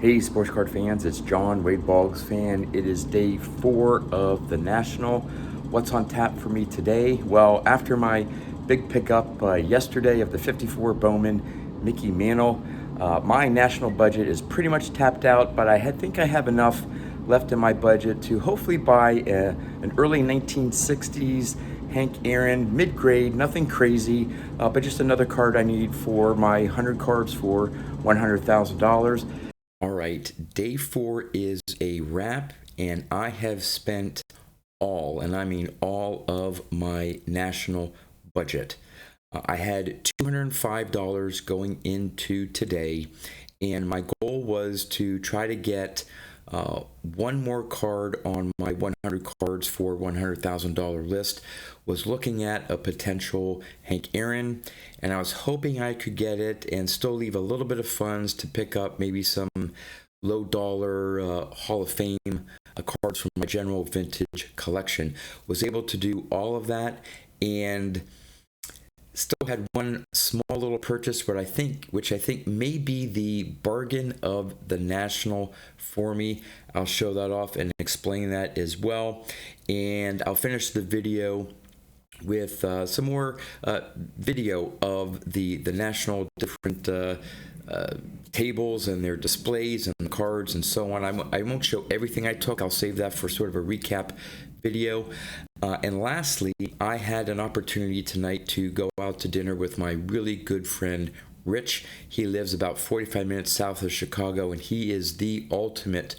Hey, sports card fans, it's John, Wade Boggs fan. It is day 4 of the National. What's on tap for me today? Well, after my big pickup yesterday of the 54 Bowman Mickey Mantle, my national budget is pretty much tapped out, but I think I have enough left in my budget to hopefully buy an early 1960s Hank Aaron, mid-grade, nothing crazy, but just another card I need for my 100 cards for $100,000. All right, day 4 is a wrap, and I have spent all, and I mean all of my national budget. I had $205 going into today, and my goal was to try to get one more card on my 100 cards for $100,000 list. Was looking at a potential Hank Aaron, and I was hoping I could get it and still leave a little bit of funds to pick up maybe some low dollar Hall of Fame cards from my general vintage collection. Was able to do all of that and still had one small little purchase, which I think may be the bargain of the National for me. I'll show that off and explain that as well, and I'll finish the video with some more video of the National different tables and their displays and cards and so on. I won't show everything I took. I'll save that for sort of a recap video. And lastly, I had an opportunity tonight to go out to dinner with my really good friend Rich. He lives about 45 minutes south of Chicago, and he is the ultimate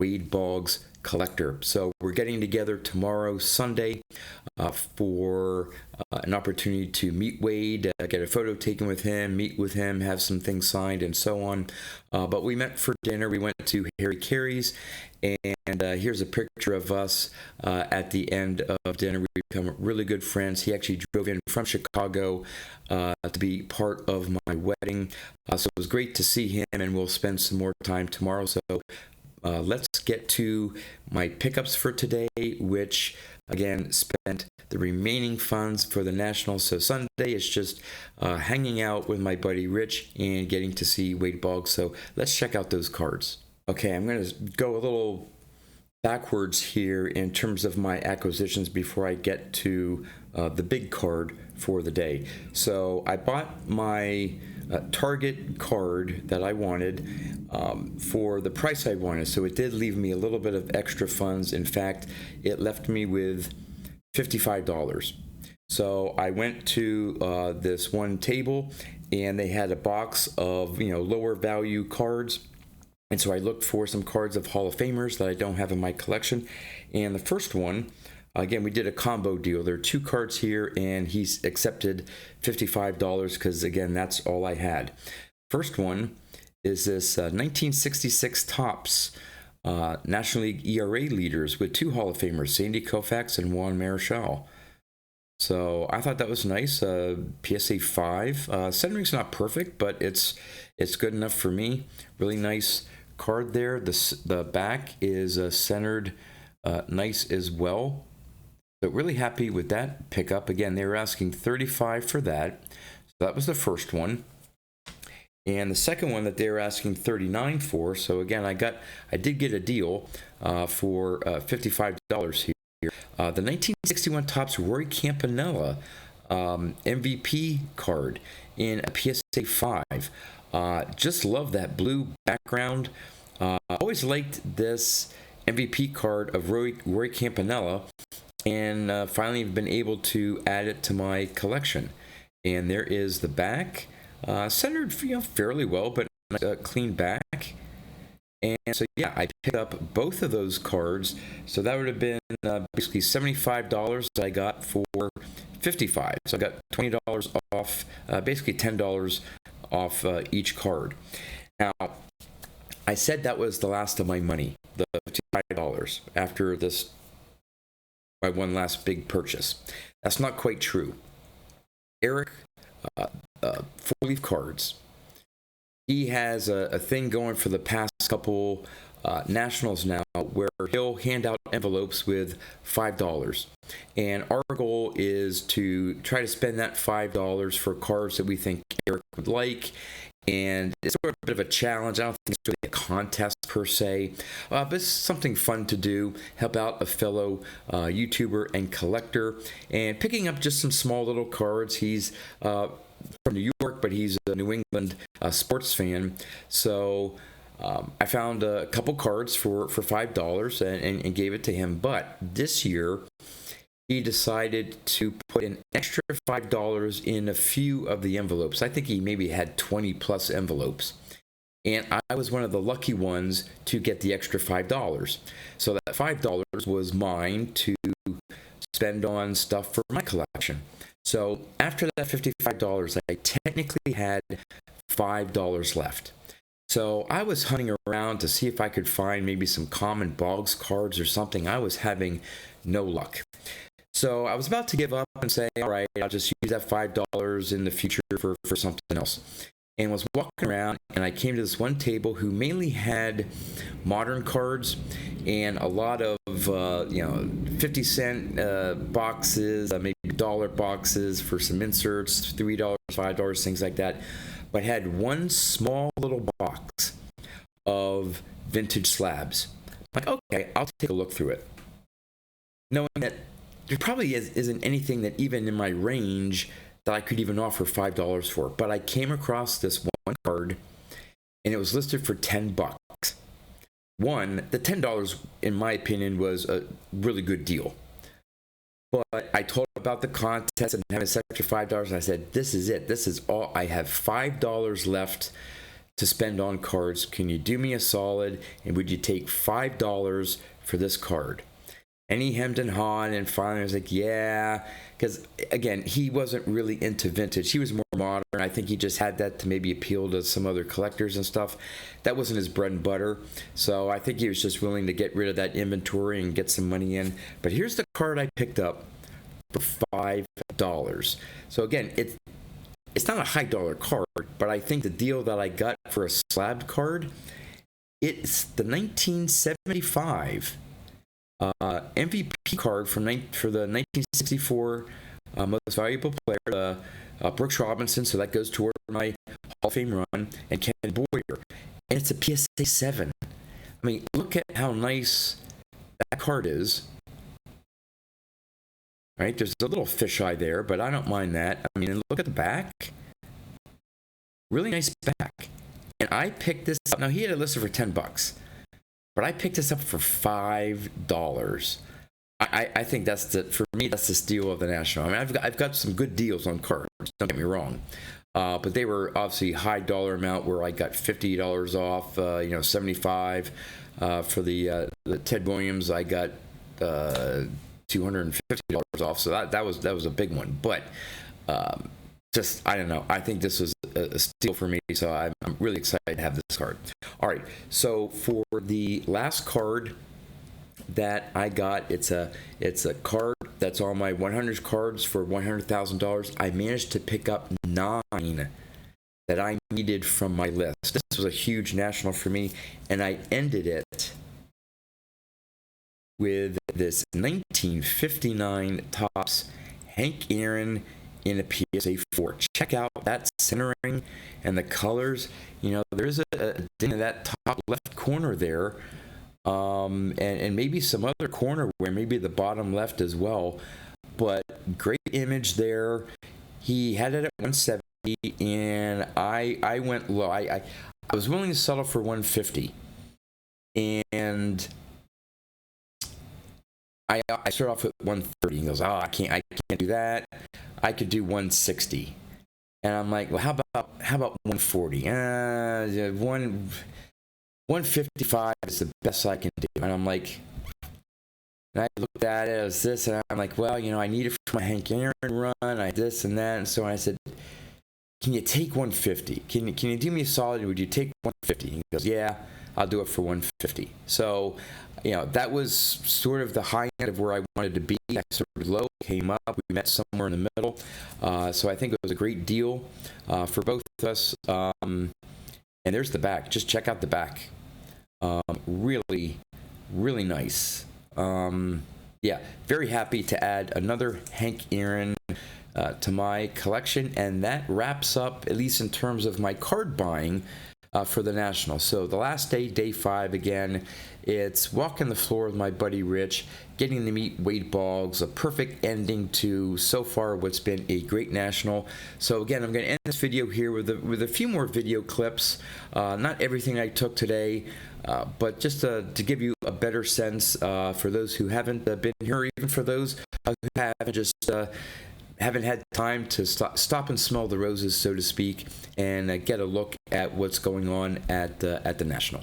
Wade Boggs collector. So we're getting together tomorrow, Sunday, for an opportunity to meet Wade, get a photo taken with him, meet with him, have some things signed, and so on. But we met for dinner. We went to Harry Carey's, and here's a picture of us at the end of dinner. We become really good friends. He actually drove in from Chicago to be part of my wedding. So it was great to see him, and we'll spend some more time tomorrow. So let's get to my pickups for today, which again spent the remaining funds for the National. So Sunday is just hanging out with my buddy Rich and getting to see Wade Boggs. So let's check out those cards. Okay, I'm going to go a little backwards here in terms of my acquisitions before I get to the big card for the day. So I bought my Target card that I wanted for the price I wanted. So it did leave me a little bit of extra funds. In fact, it left me with $55. So I went to this one table, and they had a box of lower value cards. And so I looked for some cards of Hall of Famers that I don't have in my collection. And the first one, again, we did a combo deal. There are 2 cards here, and he's accepted $55 because, again, that's all I had. First one is this 1966 Topps National League ERA leaders with 2 Hall of Famers, Sandy Koufax and Juan Marichal. So I thought that was nice. PSA 5. Centering's not perfect, but it's good enough for me. Really nice card there. The back is centered nice as well. So really happy with that pickup. Again, they were asking $35 for that. So that was the first one. And the second one that they were asking $39 for. So again, I did get a deal for $55 here. The 1961 Topps Roy Campanella MVP card in a PSA 5. Just love that blue background. Always liked this MVP card of Roy Campanella, and finally been able to add it to my collection. And there is the back, centered fairly well, but a clean back. And so yeah, I picked up both of those cards. So that would have been basically $75 that I got for $55. So I got $20 off, basically $10 off each card. Now, I said that was the last of my money, the $55 after my one last big purchase. That's not quite true. Eric, 4-leaf cards. He has a thing going for the past couple nationals now where he'll hand out envelopes with $5. And our goal is to try to spend that $5 for cards that we think Eric would like. And it's sort of a bit of a challenge. I don't think it's really a contest per se, but it's something fun to do. Help out a fellow YouTuber and collector, and picking up just some small little cards. He's from New York, but he's a New England sports fan. So I found a couple cards for $5 and gave it to him. But this year, he decided to put an extra $5 in a few of the envelopes. I think he maybe had 20 plus envelopes. And I was one of the lucky ones to get the extra $5. So that $5 was mine to spend on stuff for my collection. So after that $55, I technically had $5 left. So I was hunting around to see if I could find maybe some common Boggs cards or something. I was having no luck. So I was about to give up and say, all right, I'll just use that $5 in the future for something else. And was walking around, and I came to this one table who mainly had modern cards and a lot of 50-cent boxes, maybe dollar boxes for some inserts, $3, $5, things like that, but had one small little box of vintage slabs. I'm like, okay, I'll take a look through it, knowing that there probably isn't anything that even in my range that I could even offer $5 for. But I came across this one card, and it was listed for $10. The $10, in my opinion, was a really good deal. But I told him about the contest and having this extra $5, and I said, this is it. This is all. I have $5 left to spend on cards. Can you do me a solid, and would you take $5 for this card? And he hemmed and hawed, and finally I was like, yeah, because, again, he wasn't really into vintage. He was more modern. I think he just had that to maybe appeal to some other collectors and stuff. That wasn't his bread and butter, so I think he was just willing to get rid of that inventory and get some money in. But here's the card I picked up for $5. So, again, it's not a high-dollar card, but I think the deal that I got for a slabbed card, it's the 1975 MVP card for the 1964 Most Valuable Player, Brooks Robinson, so that goes toward my Hall of Fame run, and Ken Boyer. And it's a PSA 7. I mean, look at how nice that card is. Right? There's a little fisheye there, but I don't mind that. I mean, look at the back. Really nice back. And I picked this up. Now, he had it listed for $10. But I picked this up for $5. I think for me, that's the steal of the National. I mean, I've got some good deals on cards, don't get me wrong. But they were obviously high dollar amount where I got $50 off, $75. For the Ted Williams, I got $250 off. So that was a big one. But I don't know. I think this was a steal for me, so I'm really excited to have this card. All right, so for the last card that I got, it's a card that's on my 100 cards for $100,000. I managed to pick up 9 that I needed from my list. This was a huge national for me, and I ended it with this 1959 Topps Hank Aaron in a PSA 4. Check out that centering and the colors. There's a ding in that top left corner there, and maybe some other corner where maybe the bottom left as well. But great image there. He had it at 170, and I went low. I was willing to settle for 150, and I started off at 130. He goes, oh, I can't do that. I could do 160. And I'm like, well, how about 140? 155 is the best I can do. And I'm like, and I looked at it as this, and I'm like, well, I need it for my Hank Aaron run. I this and that, and so I said, can you take 150? Can you do me a solid? Would you take 150? He goes, yeah, I'll do it for 150. So, that was sort of the high end of where I wanted to be. I sort of low, came up, we met somewhere in the middle. So I think it was a great deal for both of us. And there's the back. Just check out the back. Really, really nice. Very happy to add another Hank Aaron to my collection, and that wraps up, at least in terms of my card buying, for the National. So the last day, day 5, again, it's walking the floor with my buddy Rich, getting to meet Wade Boggs, a perfect ending to, so far, what's been a great National. So again, I'm going to end this video here with a few more video clips. Not everything I took today, but just to give you a better sense for those who haven't been here, or even for those who haven't just haven't had time to stop and smell the roses, so to speak, and get a look at what's going on at the National.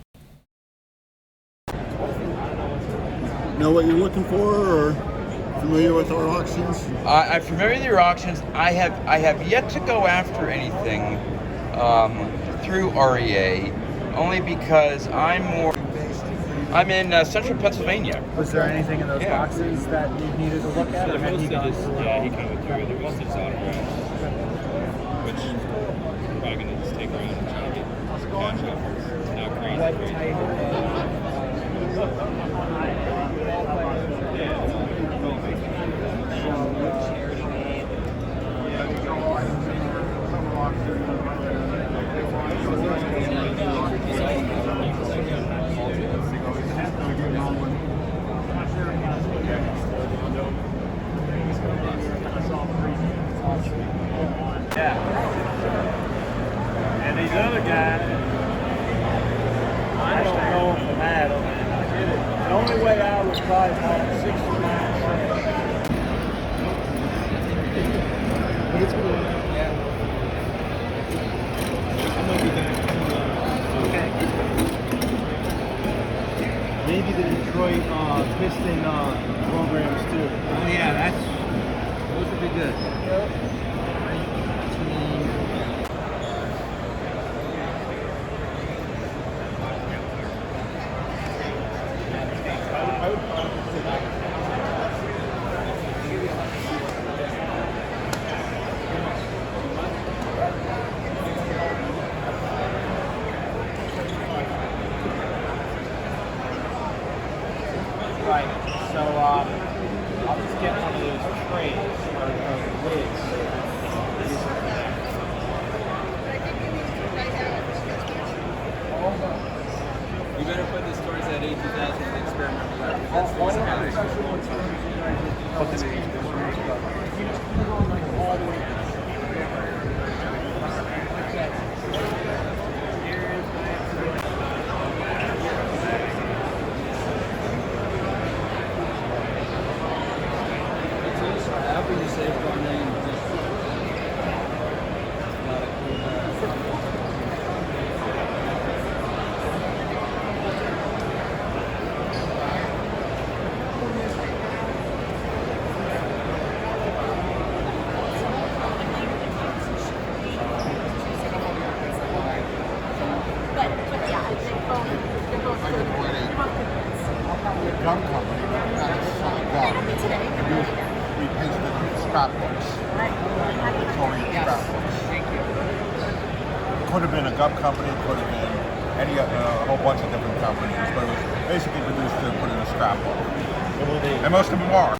Know what you're looking for, or familiar with our auctions? I'm familiar with your auctions. I have yet to go after anything through REA, only because I'm in central Pennsylvania. Was there anything in those boxes that you needed to look at? So mostly just, he kind of went through. There was just autographs, which we're probably going to just take around and try to get cash offers. Now crazy. And these other guys, I don't know if I'm at them. The only way I was probably bought 69 cents. But it's cool. Yeah. I might be back. Okay. Maybe the Detroit Piston programs too. Oh yeah, those would be good. Yep. Right, so I'll just get one of those trays or lids. You better put this towards that 18,000 experiment left. That's the most Gum company, we pasted scrapbooks, Victorian scrapbooks. Could have been a gum company, could have been any a whole bunch of different companies, but it was basically produced to put in a scrapbook. And most of them are.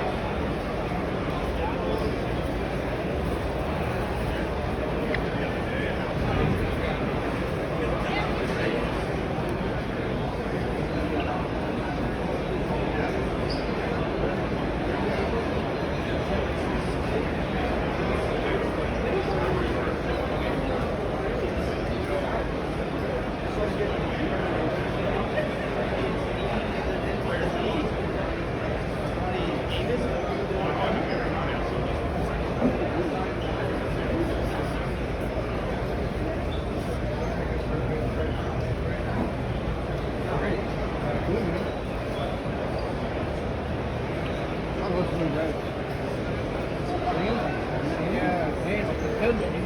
Yeah,